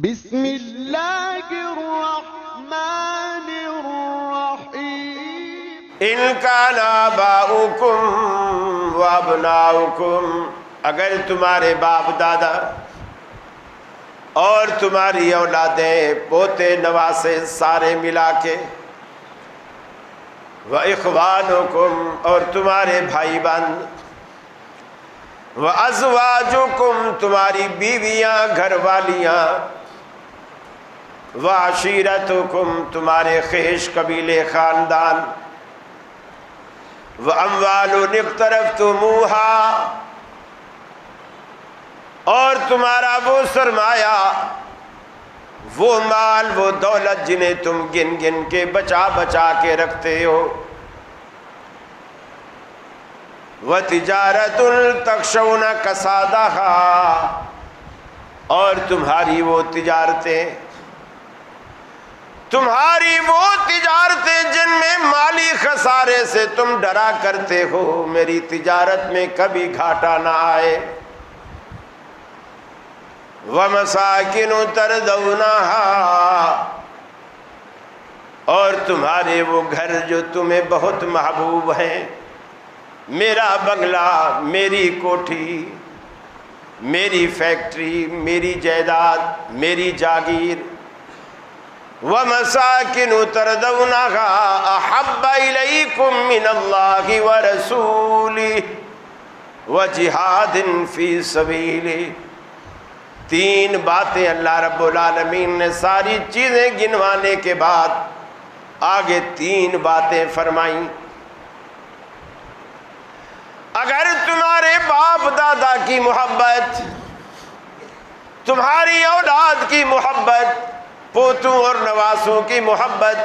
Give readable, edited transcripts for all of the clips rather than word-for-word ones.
بسم اللہ الرحمن الرحیم ان کان آباؤکم و ابناؤکم، اگر تمہارے باپ دادا اور تمہاری اولادیں پوتے نواسے سارے ملا کے، و اخوانکم اور تمہارے بھائی بہن، و ازواجکم تمہاری بیویاں گھر والیاں، و عشیرتکم تمہارے خیش قبیلے خاندان، و اموال اقترفتموہا اور تمہارا وہ سرمایہ، وہ مال، وہ دولت جنہیں تم گن گن کے بچا بچا کے رکھتے ہو، وَتِجَارَةٌ تَخْشَوْنَ كَسَادَهَا اور تمہاری وہ تجارتیں جن میں مالی خسارے سے تم ڈرا کرتے ہو میری تجارت میں کبھی گھاٹا نہ آئے، وَمَسَاكِنُ تَرْضَوْنَهَا اور تمہارے وہ گھر جو تمہیں بہت محبوب ہیں، میرا بنگلہ، میری کوٹھی، میری فیکٹری، میری جائیداد، میری جاگیر، وَمَسَاكِنُ تَرْضَوْنَهَا أَحَبَّ إِلَيْكُم مِّنَ اللَّهِ وَرَسُولِهِ وَجِهَادٍ فِي سَبِيلِهِ۔ تین باتیں اللہ رب العالمین نے ساری چیزیں گنوانے کے بعد آگے تین باتیں فرمائیں۔ اگر تمہارے باپ دادا کی محبت، تمہاری اولاد کی محبت، پوتوں اور نواسوں کی محبت،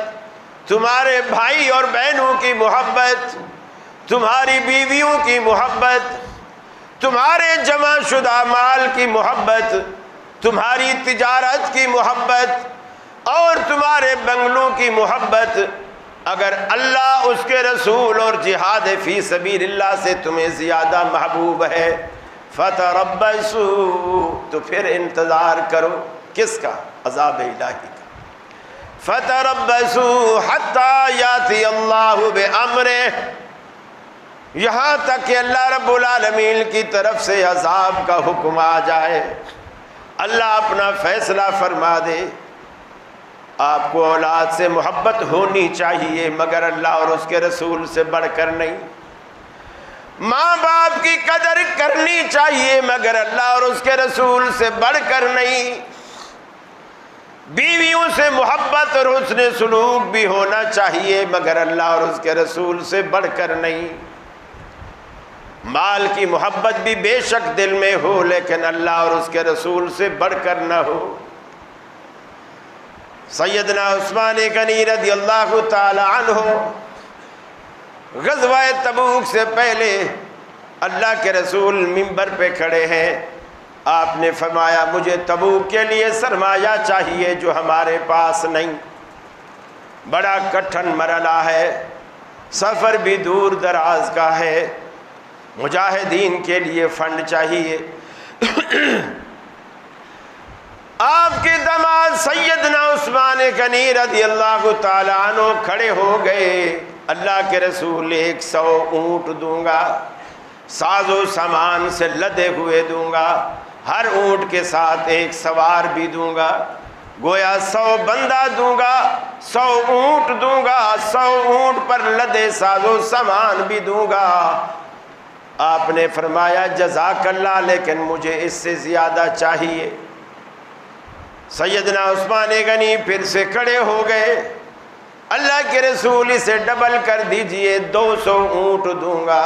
تمہارے بھائی اور بہنوں کی محبت، تمہاری بیویوں کی محبت، تمہارے جمع شدہ مال کی محبت، تمہاری تجارت کی محبت اور تمہارے بنگلوں کی محبت، اگر اللہ اس کے رسول اور جہاد فی سبیل اللہ سے تمہیں زیادہ محبوب ہے، فتربصوا تو پھر انتظار کرو، کس کا؟ عذاب الہی کا۔ فتربصوا حتی یاتی اللہ بامرہ، یہاں تک کہ اللہ رب العالمین کی طرف سے عذاب کا حکم آ جائے، اللہ اپنا فیصلہ فرما دے۔ آپ کو اولاد سے محبت ہونی چاہیے مگر اللہ اور اس کے رسول سے بڑھ کر نہیں، ماں باپ کی قدر کرنی چاہیے مگر اللہ اور اس کے رسول سے بڑھ کر نہیں، بیویوں سے محبت اور حسن سلوک بھی ہونا چاہیے مگر اللہ اور اس کے رسول سے بڑھ کر نہیں، مال کی محبت بھی بے شک دل میں ہو لیکن اللہ اور اس کے رسول سے بڑھ کر نہ ہو۔ سیدنا عثمان غنی رضی اللہ تعالی عنہ غزوہ تبوک سے پہلے اللہ کے رسول منبر پہ کھڑے ہیں، آپ نے فرمایا مجھے تبوک کے لیے سرمایہ چاہیے جو ہمارے پاس نہیں، بڑا کٹھن مرحلہ ہے، سفر بھی دور دراز کا ہے، مجاہدین کے لیے فنڈ چاہیے۔ آپ کے داماد سیدنا عثمان غنی رضی اللہ تعالیٰ عنہ کھڑے ہو گئے، اللہ کے رسول 100 اونٹ دوں گا، ساز و سامان سے لدے ہوئے دوں گا، ہر اونٹ کے ساتھ ایک سوار بھی دوں گا، گویا 100 بندہ دوں گا، 100 اونٹ دوں گا، 100 اونٹ پر لدے ساز و سامان بھی دوں گا۔ آپ نے فرمایا جزاک اللہ لیکن مجھے اس سے زیادہ چاہیے۔ سیدنا عثمان غنی پھر سے کھڑے ہو گئے، اللہ کے رسول اسے ڈبل کر دیجئے، 200 اونٹ دوں گا،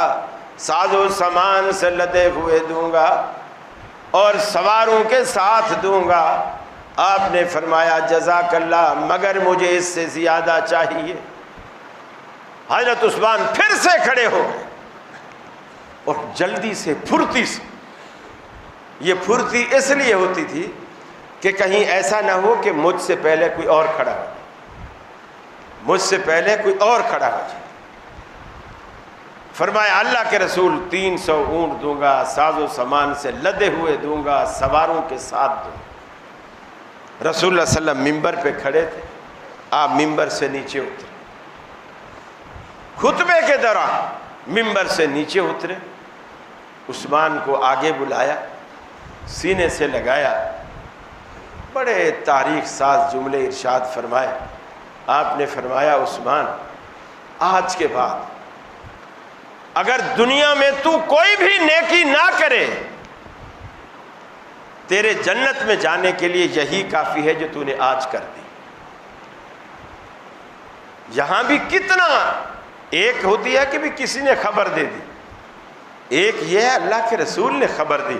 ساز و سامان سے لدے ہوئے دوں گا اور سواروں کے ساتھ دوں گا۔ آپ نے فرمایا جزاک اللہ مگر مجھے اس سے زیادہ چاہیے۔ حضرت عثمان پھر سے کھڑے ہو گئے اور جلدی سے، پھرتی سے، یہ پھرتی اس لیے ہوتی تھی کہ کہیں ایسا نہ ہو کہ مجھ سے پہلے کوئی اور کھڑا ہو، مجھ سے پہلے کوئی اور کھڑا ہو جائے۔ فرمایا اللہ کے رسول 300 اونٹ دوں گا، ساز و سامان سے لدے ہوئے دوں گا، سواروں کے ساتھ دوں گا۔ رسول اللہ صلی اللہ علیہ وسلم ممبر پہ کھڑے تھے، آپ ممبر سے نیچے اترے، خطبے کے دوران ممبر سے نیچے اترے، عثمان کو آگے بلایا، سینے سے لگایا، بڑے تاریخ ساز جملے ارشاد فرمائے۔ آپ نے فرمایا عثمان، آج کے بعد اگر دنیا میں تو کوئی بھی نیکی نہ کرے، تیرے جنت میں جانے کے لیے یہی کافی ہے جو تو نے آج کر دی۔ یہاں بھی کتنا، ایک ہوتی ہے کہ بھی کسی نے خبر دے دی، ایک یہ ہے اللہ کے رسول نے خبر دی،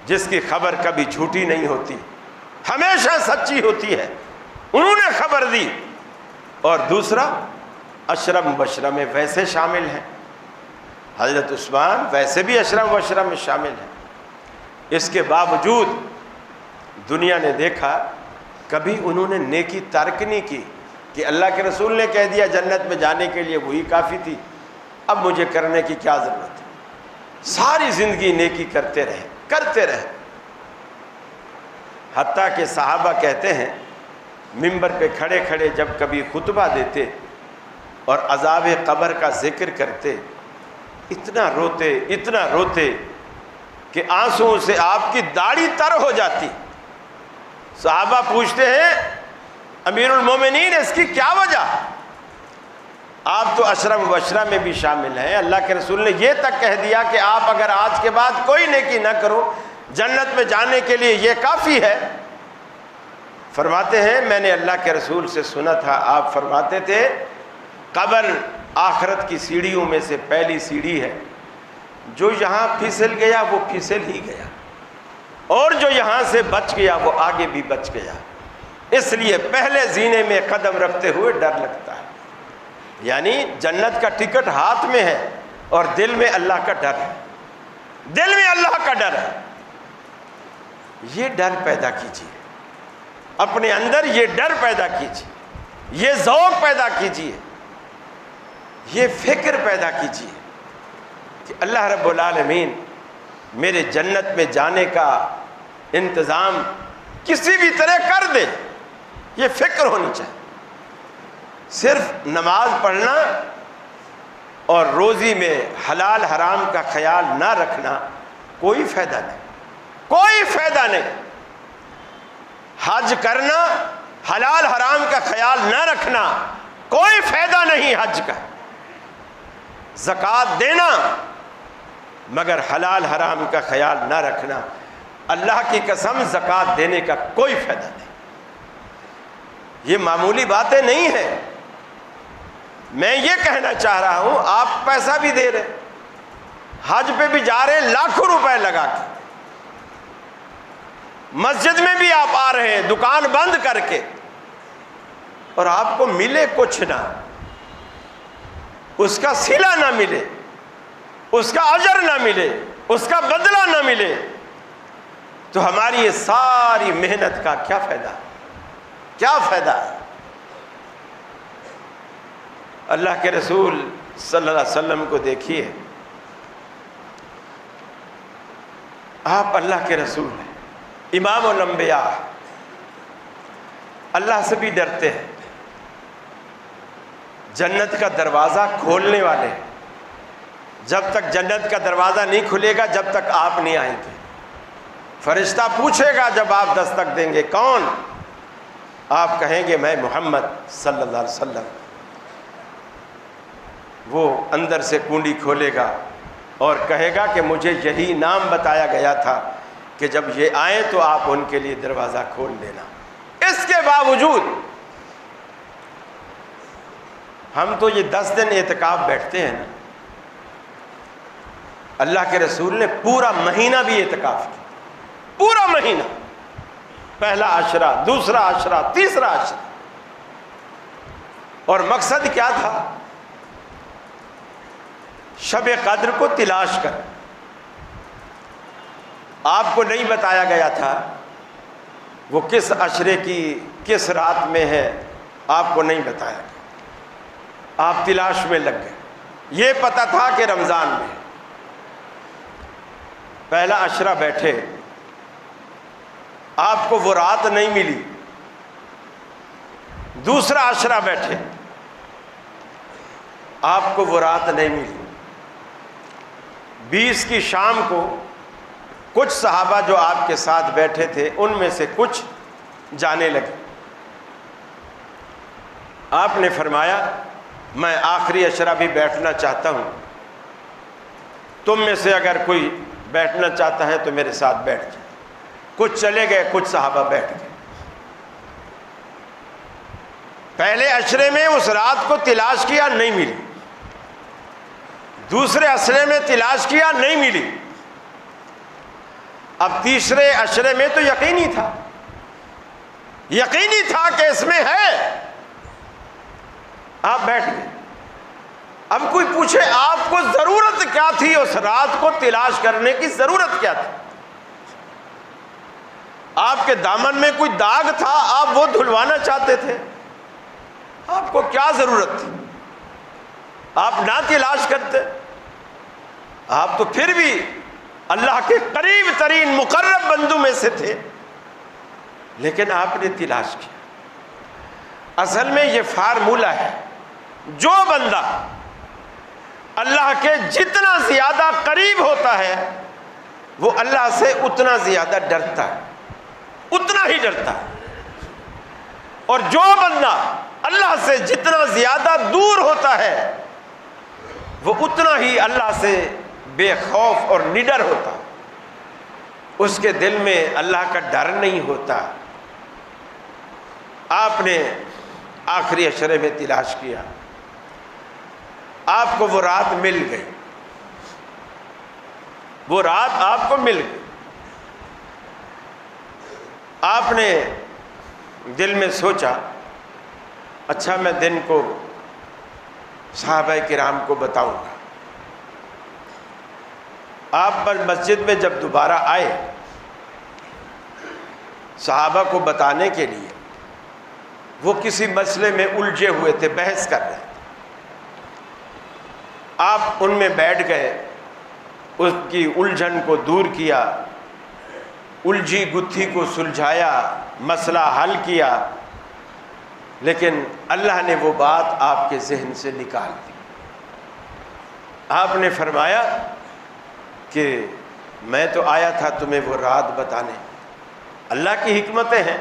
جس کی خبر کبھی جھوٹی نہیں ہوتی، ہمیشہ سچی ہوتی ہے، انہوں نے خبر دی۔ اور دوسرا، عشرہ مبشرہ میں ویسے شامل ہیں، حضرت عثمان ویسے بھی عشرہ مبشرہ میں شامل ہیں، اس کے باوجود دنیا نے دیکھا کبھی انہوں نے نیکی ترک نہیں کی کہ اللہ کے رسول نے کہہ دیا جنت میں جانے کے لیے وہی کافی تھی، اب مجھے کرنے کی کیا ضرورت ہے۔ ساری زندگی نیکی کرتے رہے، حتیٰ کہ صحابہ کہتے ہیں ممبر پہ کھڑے کھڑے جب کبھی خطبہ دیتے اور عذاب قبر کا ذکر کرتے، اتنا روتے کہ آنسوؤں سے آپ کی داڑھی تر ہو جاتی۔ صحابہ پوچھتے ہیں امیر المومنین اس کی کیا وجہ؟ آپ تو عشرہ مبشرہ میں بھی شامل ہیں، اللہ کے رسول نے یہ تک کہہ دیا کہ آپ اگر آج کے بعد کوئی نیکی نہ کرو جنت میں جانے کے لیے یہ کافی ہے۔ فرماتے ہیں میں نے اللہ کے رسول سے سنا تھا، آپ فرماتے تھے قبر آخرت کی سیڑھیوں میں سے پہلی سیڑھی ہے، جو یہاں پھسل گیا وہ پھسل ہی گیا، اور جو یہاں سے بچ گیا وہ آگے بھی بچ گیا، اس لیے پہلے زینے میں قدم رکھتے ہوئے ڈر لگتا ہے۔ یعنی جنت کا ٹکٹ ہاتھ میں ہے اور دل میں اللہ کا ڈر ہے، دل میں اللہ کا ڈر ہے۔ یہ ڈر پیدا کیجیے اپنے اندر، یہ ڈر پیدا کیجیے، یہ ذوق پیدا کیجیے، یہ فکر پیدا کیجیے کہ اللہ رب العالمین میرے جنت میں جانے کا انتظام کسی بھی طرح کر دے، یہ فکر ہونی چاہیے۔ صرف نماز پڑھنا اور روزی میں حلال حرام کا خیال نہ رکھنا کوئی فائدہ نہیں، کوئی فائدہ نہیں۔ حج کرنا، حلال حرام کا خیال نہ رکھنا کوئی فائدہ نہیں حج کا۔ زکوٰۃ دینا مگر حلال حرام کا خیال نہ رکھنا، اللہ کی قسم زکوٰۃ دینے کا کوئی فائدہ نہیں۔ یہ معمولی باتیں نہیں ہیں۔ میں یہ کہنا چاہ رہا ہوں، آپ پیسہ بھی دے رہے، حج پہ بھی جا رہے لاکھوں روپے لگا کے، مسجد میں بھی آپ آ رہے ہیں دکان بند کر کے، اور آپ کو ملے کچھ نہ، اس کا صلہ نہ ملے، اس کا اجر نہ ملے، اس کا بدلہ نہ ملے، تو ہماری یہ ساری محنت کا کیا فائدہ؟ کیا فائدہ ہے؟ اللہ کے رسول صلی اللہ علیہ وسلم کو دیکھیے، آپ اللہ کے رسول ہیں، امام الانبیاء، اللہ سے بھی ڈرتے ہیں، جنت کا دروازہ کھولنے والے، جب تک جنت کا دروازہ نہیں کھلے گا جب تک آپ نہیں آئیں گے۔ فرشتہ پوچھے گا جب آپ دستک دیں گے کون؟ آپ کہیں گے میں محمد صلی اللہ علیہ وسلم۔ وہ اندر سے کنڈی کھولے گا اور کہے گا کہ مجھے یہی نام بتایا گیا تھا کہ جب یہ آئیں تو آپ ان کے لیے دروازہ کھول دینا۔ اس کے باوجود ہم تو یہ 10 دن اعتکاف بیٹھتے ہیں نا، اللہ کے رسول نے پورا مہینہ بھی اعتکاف کیا، پورا مہینہ، پہلا عشرہ، دوسرا عشرہ، تیسرا عشرہ، اور مقصد کیا تھا؟ شب قدر کو تلاش کر۔ آپ کو نہیں بتایا گیا تھا وہ کس عشرے کی کس رات میں ہے، آپ کو نہیں بتایا گیا، آپ تلاش میں لگ گئے۔ یہ پتہ تھا کہ رمضان میں پہلا عشرہ بیٹھے، آپ کو وہ رات نہیں ملی. دوسرا عشرہ بیٹھے, آپ کو وہ رات نہیں ملی. 20 کی شام کو کچھ صحابہ جو آپ کے ساتھ بیٹھے تھے ان میں سے کچھ جانے لگے. آپ نے فرمایا میں آخری عشرہ بھی بیٹھنا چاہتا ہوں, تم میں سے اگر کوئی بیٹھنا چاہتا ہے تو میرے ساتھ بیٹھ جائے. کچھ چلے گئے, کچھ صحابہ بیٹھ گئے. پہلے عشرے میں اس رات کو تلاش کیا, نہیں ملی. دوسرے عشرے میں تلاش کیا, نہیں ملی. اب تیسرے عشرے میں تو یقینی تھا کہ اس میں ہے. آپ بیٹھ گئے. اب کوئی پوچھے آپ کو ضرورت کیا تھی, اس رات کو تلاش کرنے کی ضرورت کیا تھی؟ آپ کے دامن میں کوئی داغ تھا, آپ وہ دھلوانا چاہتے تھے. آپ کو کیا ضرورت تھی؟ آپ نہ تلاش کرتے. آپ تو پھر بھی اللہ کے قریب ترین مقرب بندوں میں سے تھے, لیکن آپ نے تلاش کیا. اصل میں یہ فارمولہ ہے, جو بندہ اللہ کے جتنا زیادہ قریب ہوتا ہے وہ اللہ سے اتنا زیادہ ڈرتا ہے, اتنا ہی ڈرتا ہے. اور جو بندہ اللہ سے جتنا زیادہ دور ہوتا ہے وہ اتنا ہی اللہ سے بے خوف اور نڈر ہوتا ہے. اس کے دل میں اللہ کا ڈر نہیں ہوتا. آپ نے آخری عشرے میں تلاش کیا, آپ کو وہ رات مل گئی. وہ رات آپ کو مل گئی. آپ نے دل میں سوچا اچھا میں دن کو صحابہ کرام کو بتاؤں گا. آپ پر مسجد میں جب دوبارہ آئے صحابہ کو بتانے کے لیے, وہ کسی مسئلے میں الجھے ہوئے تھے, بحث کر رہے تھے. آپ ان میں بیٹھ گئے, اس کی الجھن کو دور کیا, الجھی گتھی کو سلجھایا, مسئلہ حل کیا. لیکن اللہ نے وہ بات آپ کے ذہن سے نکال دی. آپ نے فرمایا کہ میں تو آیا تھا تمہیں وہ رات بتانے. اللہ کی حکمتیں ہیں,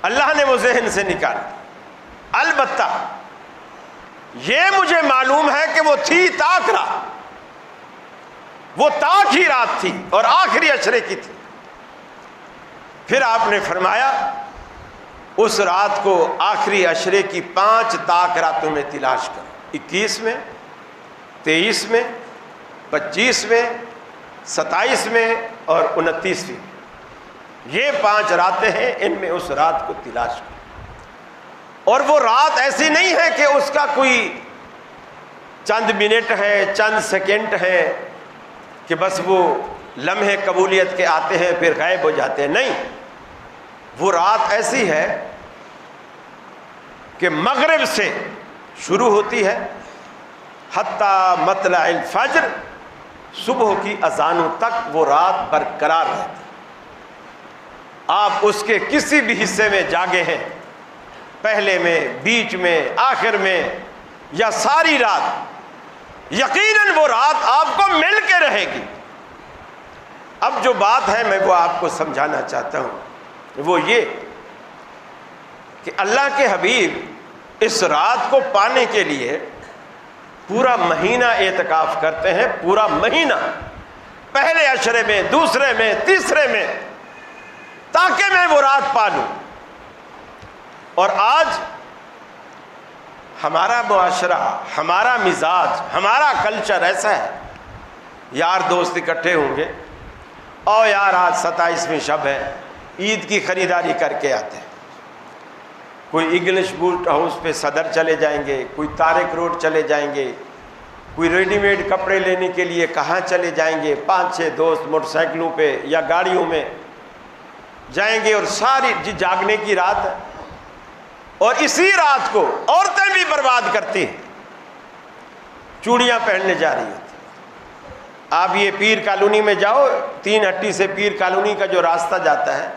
اللہ نے وہ ذہن سے نکال دی. البتہ یہ مجھے معلوم ہے کہ وہ تھی تاک رات, وہ تاک ہی رات تھی اور آخری عشرے کی تھی. پھر آپ نے فرمایا اس رات کو آخری عشرے کی 5 تاک راتوں میں تلاش کرو. 21 میں, 23 میں, 25 میں, 27 میں اور 29 میں. یہ 5 راتیں ہیں, ان میں اس رات کو تلاش کرو. اور وہ رات ایسی نہیں ہے کہ اس کا کوئی چند منٹ ہے, چند سیکنڈ ہے کہ بس وہ لمحے قبولیت کے آتے ہیں پھر غائب ہو جاتے ہیں. نہیں, وہ رات ایسی ہے کہ مغرب سے شروع ہوتی ہے حتیٰ مطلع الفجر, صبح کی اذانوں تک وہ رات برقرار رہتی. آپ اس کے کسی بھی حصے میں جاگے ہیں, پہلے میں, بیچ میں, آخر میں یا ساری رات, یقیناً وہ رات آپ کو مل کے رہے گی. اب جو بات ہے میں وہ آپ کو سمجھانا چاہتا ہوں, وہ یہ کہ اللہ کے حبیب اس رات کو پانے کے لیے پورا مہینہ اعتکاف کرتے ہیں. پورا مہینہ, پہلے عشرے میں, دوسرے میں, تیسرے میں, تاکہ میں وہ رات پا لوں. اور آج ہمارا معاشرہ, ہمارا مزاج, ہمارا کلچر ایسا ہے, یار دوست اکٹھے ہوں گے, او یار آج 27ویں شب ہے, عید کی خریداری کر کے آتے ہیں. کوئی انگلش بوٹ ہاؤس پہ صدر چلے جائیں گے, کوئی طارق روڈ چلے جائیں گے, کوئی ریڈی میڈ کپڑے لینے کے لیے کہاں چلے جائیں گے. 5-6 دوست موٹر سائیکلوں پہ یا گاڑیوں میں جائیں گے, اور ساری جاگنے کی رات ہے. اور اسی رات کو عورتیں بھی برباد کرتی ہیں, چوڑیاں پہننے جا رہی ہوتی, آپ یہ پیر کالونی میں جاؤ، 3 ہٹی سے پیر کالونی کا جو راستہ جاتا ہے،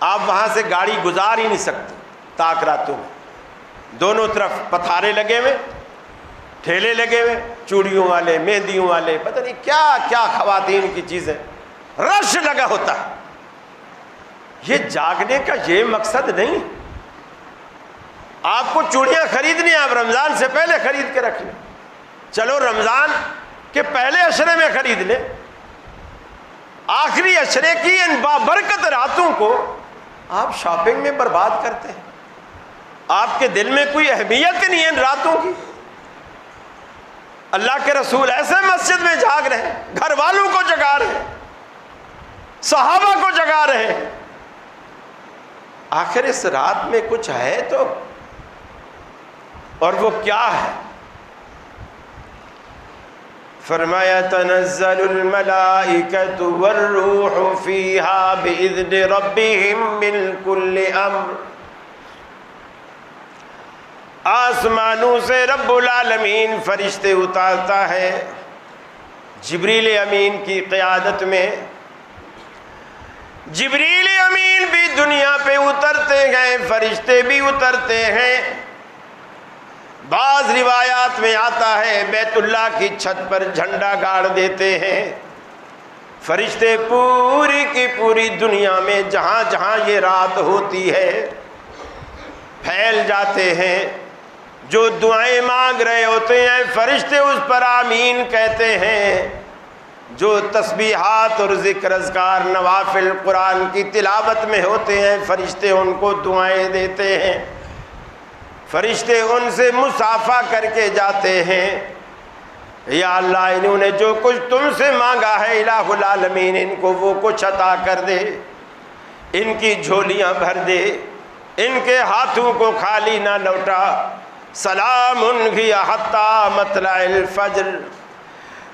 آپ وہاں سے گاڑی گزار ہی نہیں سکتے تاک راتوں میں، دونوں طرف پتھارے لگے ہوئے، ٹھیلے لگے ہوئے، چوڑیوں والے، مہندیوں والے، پتہ نہیں کیا کیا خواتین کی چیزیں، رش لگا ہوتا ہے۔ یہ جاگنے کا یہ مقصد نہیں۔ آپ کو چوڑیاں خریدنی ہیں، آپ رمضان سے پہلے خرید کے رکھ لیں، چلو رمضان کے پہلے عشرے میں خرید لیں۔ آخری عشرے کی ان بابرکت راتوں کو آپ شاپنگ میں برباد کرتے ہیں۔ آپ کے دل میں کوئی اہمیت نہیں ہے ان راتوں کی۔ اللہ کے رسول ایسے مسجد میں جاگ رہے ہیں، گھر والوں کو جگا رہے ہیں، صحابہ کو جگا رہے ہیں۔ آخر اس رات میں کچھ ہے تو، اور وہ کیا ہے؟ فرمایا تنزل الملائکۃ والروح فیہا بإذن ربہم من کل امر۔ آسمانوں سے رب العالمین فرشتے اتارتا ہے جبریل امین کی قیادت میں۔ جبریل امین بھی دنیا پہ اترتے ہیں، فرشتے بھی اترتے ہیں۔ بعض روایات میں آتا ہے بیت اللہ کی چھت پر جھنڈا گاڑ دیتے ہیں، فرشتے پوری کی پوری دنیا میں جہاں جہاں یہ رات ہوتی ہے پھیل جاتے ہیں۔ جو دعائیں مانگ رہے ہوتے ہیں فرشتے اس پر آمین کہتے ہیں۔ جو تسبیحات اور ذکر اذکار نوافل قرآن کی تلاوت میں ہوتے ہیں فرشتے ان کو دعائیں دیتے ہیں، فرشتے ان سے مصافحہ کر کے جاتے ہیں، یا اللہ انہوں نے جو کچھ تم سے مانگا ہے الہ العالمین ان کو وہ کچھ عطا کر دے، ان کی جھولیاں بھر دے، ان کے ہاتھوں کو خالی نہ لوٹا۔ سلام ہی حتی مطلع الفجر،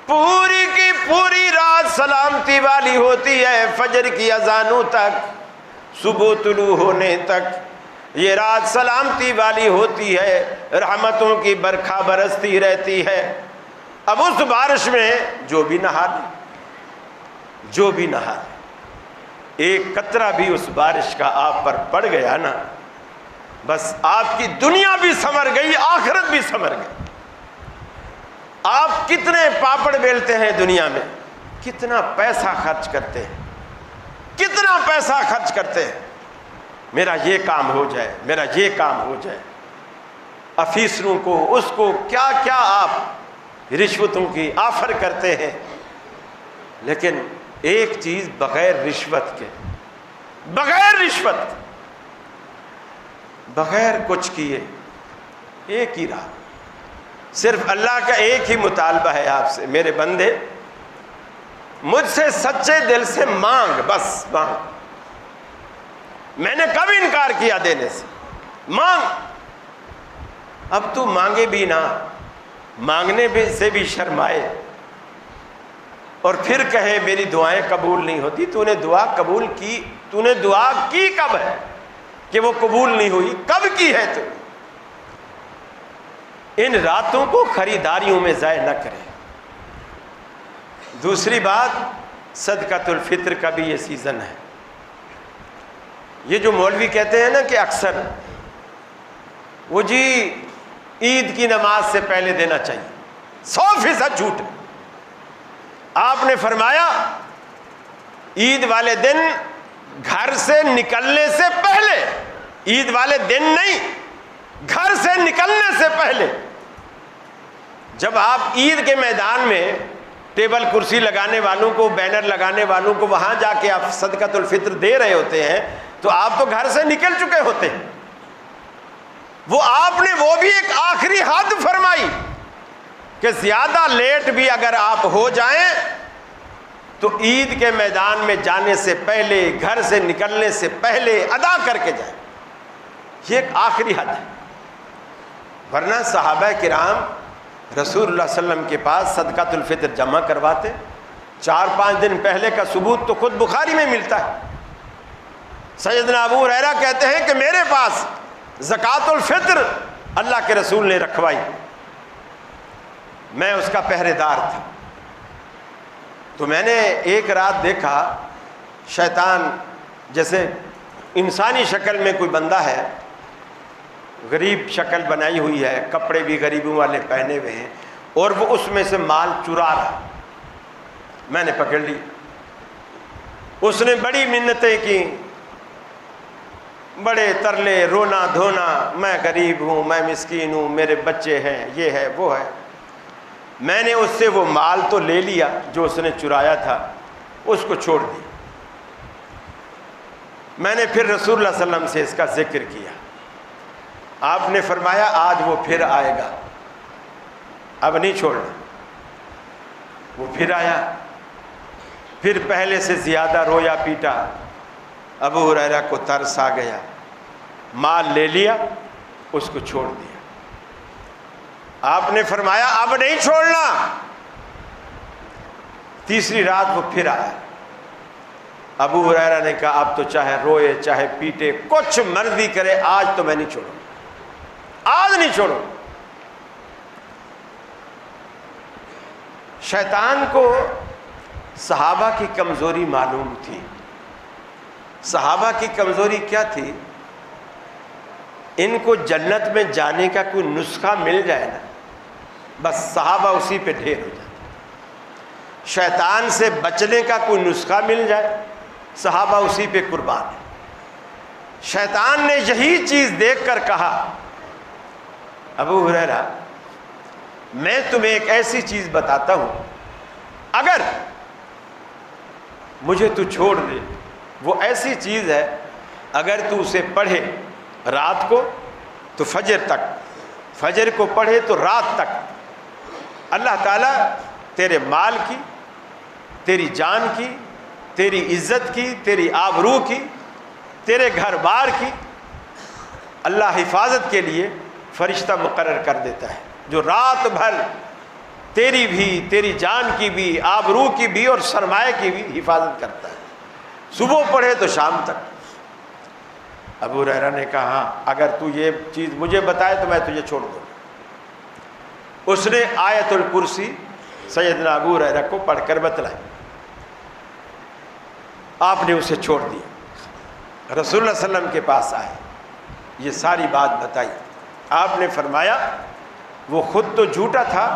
پوری کی پوری رات سلامتی والی ہوتی ہے، فجر کی اذانوں تک، صبح طلوع ہونے تک یہ رات سلامتی والی ہوتی ہے، رحمتوں کی برکھا برستی رہتی ہے۔ اب اس بارش میں جو بھی نہا لے، جو بھی نہا لے، ایک قطرہ بھی اس بارش کا آپ پر پڑ گیا نا، بس آپ کی دنیا بھی سنور گئی، آخرت بھی سنور گئی۔ آپ کتنے پاپڑ بیلتے ہیں دنیا میں، کتنا پیسہ خرچ کرتے ہیں، کتنا پیسہ خرچ کرتے ہیں، میرا یہ کام ہو جائے، میرا یہ کام ہو جائے، افیسروں کو اس کو کیا کیا آپ رشوتوں کی آفر کرتے ہیں، لیکن ایک چیز بغیر رشوت کے، بغیر رشوت کے، بغیر کچھ کیے، ایک ہی راہ، صرف اللہ کا ایک ہی مطالبہ ہے آپ سے، میرے بندے مجھ سے سچے دل سے مانگ، بس مانگ۔ میں نے کب انکار کیا دینے سے؟ مانگ۔ اب تو مانگے بھی نہ، مانگنے سے بھی شرمائے، اور پھر کہے میری دعائیں قبول نہیں ہوتی۔ تو نے دعا قبول کی، تو نے دعا کی کب ہے کہ وہ قبول نہیں ہوئی؟ کب کی ہے تو؟ ان راتوں کو خریداریوں میں ضائع نہ کریں۔ دوسری بات، صدقۃ الفطر کا بھی یہ سیزن ہے۔ یہ جو مولوی کہتے ہیں نا کہ اکثر وہ جی عید کی نماز سے پہلے دینا چاہیے، 100% جھوٹ ہے۔ آپ نے فرمایا عید والے دن گھر سے نکلنے سے پہلے، عید والے دن نہیں، گھر سے نکلنے سے پہلے، جب آپ عید کے میدان میں ٹیبل کرسی لگانے والوں کو، بینر لگانے والوں کو وہاں جا کے آپ صدقۃ الفطر دے رہے ہوتے ہیں تو آپ تو گھر سے نکل چکے ہوتے ہیں۔ وہ آپ نے وہ بھی ایک آخری حد فرمائی کہ زیادہ لیٹ بھی اگر آپ ہو جائیں تو عید کے میدان میں جانے سے پہلے، گھر سے نکلنے سے پہلے ادا کر کے جائیں۔ یہ ایک آخری حد ہے، ورنہ صحابہ کرام رسول اللہ صلی اللہ علیہ وسلم کے پاس صدقۃ الفطر جمع کرواتے، 4-5 دن پہلے کا ثبوت تو خود بخاری میں ملتا ہے۔ سیدنا ابو ہریرہ کہتے ہیں کہ میرے پاس زکوٰۃ الفطر اللہ کے رسول نے رکھوائی، میں اس کا پہرے دار تھا۔ تو میں نے ایک رات دیکھا شیطان جیسے انسانی شکل میں کوئی بندہ ہے، غریب شکل بنائی ہوئی ہے، کپڑے بھی غریبوں والے پہنے ہوئے ہیں، اور وہ اس میں سے مال چرا رہا۔ میں نے پکڑ لی، اس نے بڑی منتیں کی، بڑے ترلے، رونا دھونا، میں غریب ہوں، میں مسکین ہوں، میرے بچے ہیں، یہ ہے وہ ہے۔ میں نے اس سے وہ مال تو لے لیا جو اس نے چرایا تھا، اس کو چھوڑ دیا۔ میں نے پھر رسول اللہ صلی اللہ علیہ وسلم سے اس کا ذکر کیا، آپ نے فرمایا آج وہ پھر آئے گا، اب نہیں چھوڑنا۔ وہ پھر آیا، پھر پہلے سے زیادہ رویا پیٹا۔ ابو ہریرہ کو ترس آ گیا، مال لے لیا، اس کو چھوڑ دیا۔ آپ نے فرمایا اب نہیں چھوڑنا۔ تیسری رات وہ پھر آیا۔ ابو ہریرہ نے کہا اب تو چاہے روئے چاہے پیٹے کچھ مرضی کرے، آج تو میں نہیں چھوڑوں، آج نہیں چھوڑوں۔ شیطان کو صحابہ کی کمزوری معلوم تھی۔ صحابہ کی کمزوری کیا تھی؟ ان کو جنت میں جانے کا کوئی نسخہ مل جائے نا، بس صحابہ اسی پہ ڈھیر ہو جاتے۔ شیطان سے بچنے کا کوئی نسخہ مل جائے، صحابہ اسی پہ قربان ہے۔ شیطان نے یہی چیز دیکھ کر کہا ابو ہریرہ میں تمہیں ایک ایسی چیز بتاتا ہوں، اگر مجھے تو چھوڑ دے، وہ ایسی چیز ہے اگر تو اسے پڑھے رات کو تو فجر تک، فجر کو پڑھے تو رات تک، اللہ تعالیٰ تیرے مال کی، تیری جان کی، تیری عزت کی، تیری آبرو کی، تیرے گھر بار کی اللہ حفاظت کے لیے فرشتہ مقرر کر دیتا ہے، جو رات بھر تیری بھی، تیری جان کی بھی، آبرو کی بھی اور سرمایہ کی بھی حفاظت کرتا ہے، صبح پڑھے تو شام تک۔ ابو ہریرہ نے کہا ہاں اگر تو یہ چیز مجھے بتائے تو میں تجھے چھوڑ دوں۔ اس نے آیت الکرسی سیدنا ابو ہریرہ کو پڑھ کر بتلائی، آپ نے اسے چھوڑ دیا۔ رسول اللہ صلی اللہ علیہ وسلم کے پاس آئے، یہ ساری بات بتائی۔ آپ نے فرمایا وہ خود تو جھوٹا تھا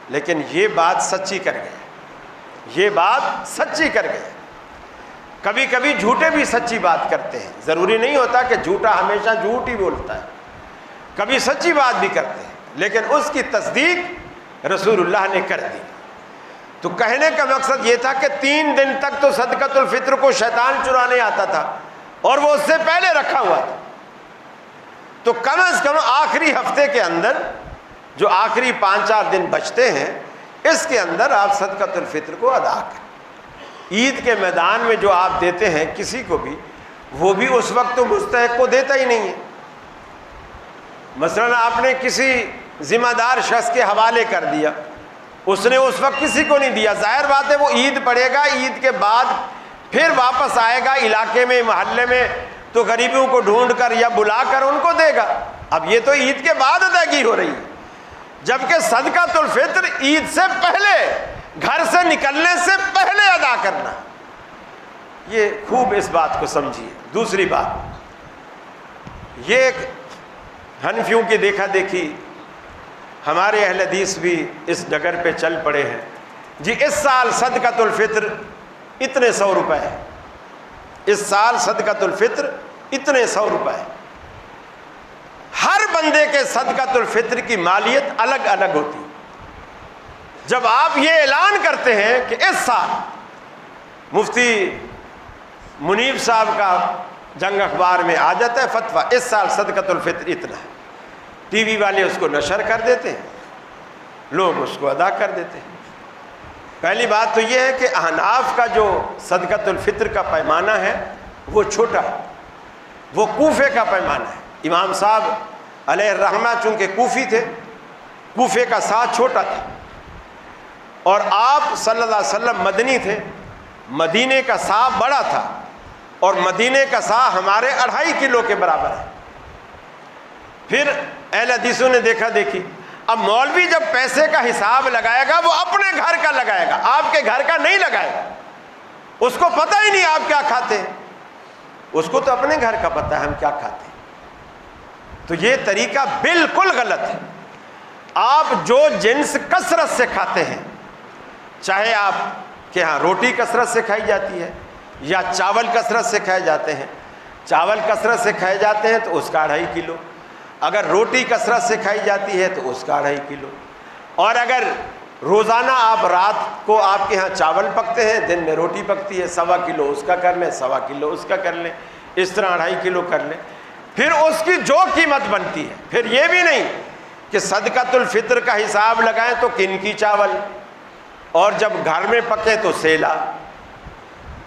لیکن یہ بات سچی کر گیا، یہ بات سچی کر گیا۔ کبھی کبھی جھوٹے بھی سچی بات کرتے ہیں، ضروری نہیں ہوتا کہ جھوٹا ہمیشہ جھوٹ ہی بولتا ہے، کبھی سچی بات بھی کرتے ہیں، لیکن اس کی تصدیق رسول اللہ نے کر دی۔ تو کہنے کا مقصد یہ تھا کہ 3 دن تک تو صدقۃ الفطر کو شیطان چرانے آتا تھا اور وہ اس سے پہلے رکھا ہوا تھا، تو کم از کم آخری ہفتے کے اندر جو آخری 5-4 دن بچتے ہیں اس کے اندر آپ صدقۃ الفطر کو ادا کریں۔ عید کے میدان میں جو آپ دیتے ہیں کسی کو بھی، وہ بھی اس وقت تو مستحق کو دیتا ہی نہیں ہے۔ مثلا آپ نے کسی ذمہ دار شخص کے حوالے کر دیا، اس نے اس وقت کسی کو نہیں دیا، ظاہر بات ہے وہ عید پڑے گا، عید کے بعد پھر واپس آئے گا علاقے میں، محلے میں، تو غریبوں کو ڈھونڈ کر یا بلا کر ان کو دے گا۔ اب یہ تو عید کے بعد ادائیگی ہو رہی ہے، جبکہ صدقۃ الفطر عید سے پہلے، گھر سے نکلنے سے پہلے ادا کرنا۔ یہ خوب اس بات کو سمجھیے۔ دوسری بات، یہ ایک حنفیوں کی دیکھا دیکھی، ہمارے اہل حدیث بھی اس ڈگر پہ چل پڑے ہیں، جی اس سال صدقۃ الفطر اتنے 100 روپے ہے، اس سال صدقۃ الفطر اتنے 100 روپے ہے۔ ہر بندے کے صدقۃ الفطر کی مالیت الگ الگ ہوتی ہے۔ جب آپ یہ اعلان کرتے ہیں کہ اس سال، مفتی منیب صاحب کا جنگ اخبار میں آ جاتا ہے فتویٰ، اس سال صدقۃ الفطر اتنا ہے، ٹی وی والے اس کو نشر کر دیتے ہیں، لوگ اس کو ادا کر دیتے ہیں۔ پہلی بات تو یہ ہے کہ احناف کا جو صدقۃ الفطر کا پیمانہ ہے وہ چھوٹا ہے، وہ کوفے کا پیمانہ ہے۔ امام صاحب علیہ الرحمہ چونکہ کوفی تھے، کوفے کا سا چھوٹا تھا، اور آپ صلی اللہ علیہ وسلم مدنی تھے، مدینے کا سا بڑا تھا، اور مدینے کا سا ہمارے 2.5 کلو کے برابر ہے۔ پھر اہل حدیثوں نے دیکھا دیکھی، اب مولوی جب پیسے کا حساب لگائے گا وہ اپنے گھر کا لگائے گا، آپ کے گھر کا نہیں لگائے گا، اس کو پتہ ہی نہیں آپ کیا کھاتے ہیں، اس کو تو اپنے گھر کا پتہ ہے ہم کیا کھاتے ہیں۔ تو یہ طریقہ بالکل غلط ہے۔ آپ جو جنس کثرت سے کھاتے ہیں، چاہے آپ کے ہاں روٹی کثرت سے کھائی جاتی ہے یا چاول کثرت سے کھائے جاتے ہیں، چاول کثرت سے کھائے جاتے ہیں تو اس کا 2.5 کلو، اگر روٹی کثرت سے کھائی جاتی ہے تو اس کا 2.5 کلو، اور اگر روزانہ آپ رات کو آپ کے ہاں چاول پکتے ہیں، دن میں روٹی پکتی ہے، 1.25 کلو اس کا کر لیں، 1.25 کلو اس کا کر لیں، اس طرح 2.5 کلو کر لیں، پھر اس کی جو قیمت بنتی ہے۔ پھر یہ بھی نہیں کہ صدقۃ الفطر کا حساب لگائیں تو کن کی چاول، اور جب گھر میں پکے تو سیلا،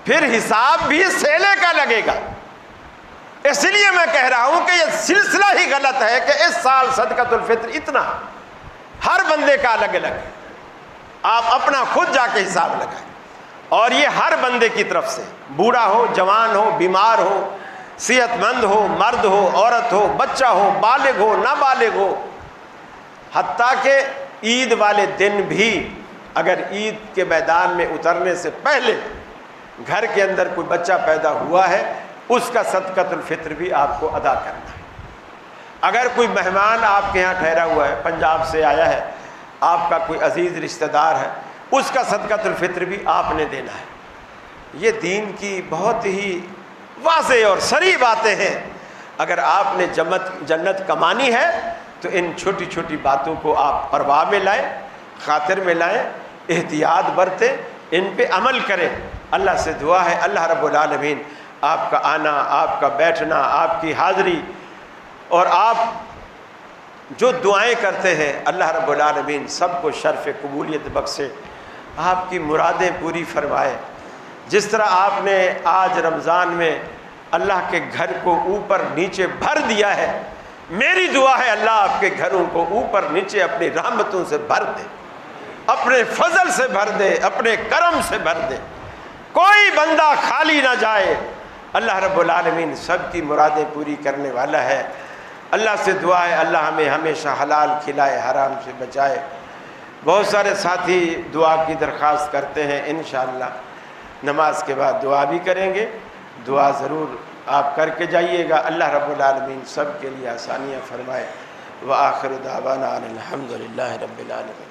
پھر حساب بھی سیلے کا لگے گا۔ اس لیے میں کہہ رہا ہوں کہ یہ سلسلہ ہی غلط ہے کہ اس سال صدقۃ الفطر اتنا، ہر بندے کا الگ الگ ہے، آپ اپنا خود جا کے حساب لگائیں، اور یہ ہر بندے کی طرف سے، بوڑھا ہو، جوان ہو، بیمار ہو، صحت مند ہو، مرد ہو، عورت ہو، بچہ ہو، بالغ ہو، نابالغ ہو، حتیٰ کہ عید والے دن بھی اگر عید کے میدان میں اترنے سے پہلے گھر کے اندر کوئی بچہ پیدا ہوا ہے، اس کا صدقۃ الفطر بھی آپ کو ادا کرنا ہے۔ اگر کوئی مہمان آپ کے یہاں ٹھہرا ہوا ہے، پنجاب سے آیا ہے، آپ کا کوئی عزیز رشتہ دار ہے، اس کا صدقۃ الفطر بھی آپ نے دینا ہے۔ یہ دین کی بہت ہی واضح اور صریح باتیں ہیں۔ اگر آپ نے جنت کمانی ہے تو ان چھوٹی چھوٹی باتوں کو آپ پرواہ میں لائیں، خاطر میں لائیں، احتیاط برتیں، ان پہ عمل کریں۔ اللہ سے دعا ہے اللہ رب العالمین آپ کا آنا، آپ کا بیٹھنا، آپ کی حاضری، اور آپ جو دعائیں کرتے ہیں، اللہ رب العالمین سب کو شرف قبولیت بخشے، آپ کی مرادیں پوری فرمائے۔ جس طرح آپ نے آج رمضان میں اللہ کے گھر کو اوپر نیچے بھر دیا ہے، میری دعا ہے اللہ آپ کے گھروں کو اوپر نیچے اپنی رحمتوں سے بھر دے، اپنے فضل سے بھر دے، اپنے کرم سے بھر دے، کوئی بندہ خالی نہ جائے۔ اللہ رب العالمین سب کی مرادیں پوری کرنے والا ہے۔ اللہ سے دعا ہے اللہ ہمیں ہمیشہ حلال کھلائے، حرام سے بچائے۔ بہت سارے ساتھی دعا کی درخواست کرتے ہیں، انشاءاللہ نماز کے بعد دعا بھی کریں گے، دعا ضرور آپ کر کے جائیے گا۔ اللہ رب العالمین سب کے لیے آسانیاں فرمائے۔ وآخر دعوانا ان الحمد للہ رب العالمین۔